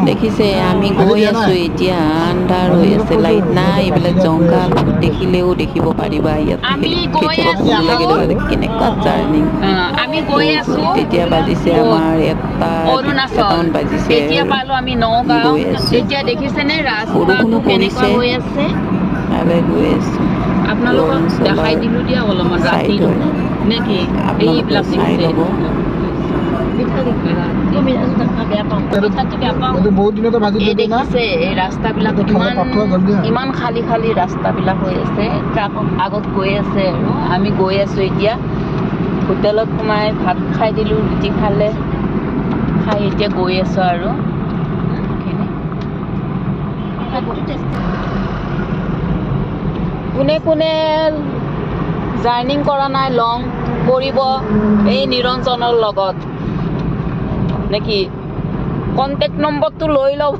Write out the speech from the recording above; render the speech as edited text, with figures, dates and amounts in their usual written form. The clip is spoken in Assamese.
দেখিছে আমি গৈ আছো এতিয়া আন্ধাৰ হৈ আছে লাইট নাই এইবিলাক জংঘল দেখিলেও দেখিব পাৰিবা ইয়াত কেতিয়াবা ভুল লাগে কেনেকুৱা জাৰ্ণিং আমি গৈ আছো তেতিয়া বাজিছে আমাৰ এটামান বাজিছে এতিয়া পালো আমি নগাঁও গৈ আছো এতিয়া দেখিছেনে বৰষুণো ৰাস্তাটো কেনেকুৱা পৰিছে হৈ আছে তালৈ গৈ আছো আপোনালোকক দেখাই দিলো দিয়া অলপমান ৰাতি নেকি এইবিলাক চাই ল'ব ৰাস্তাবিলাক ইমান খালী খালী ৰাস্তাবিলাক হৈ আছে ট্ৰাকক আগত গৈ আছে আৰু আমি গৈ আছো এতিয়া হোটেলত সোমাই ভাত খাই দিলোঁ ৰুটি খালে খাই এতিয়া গৈ আছো আৰু কোনে কোনে জাৰ্ণিং কৰা নাই লং কৰিব এই নিৰঞ্জনৰ লগত নেকি কণ্টেক্ট নম্বৰটো লৈ ল'ব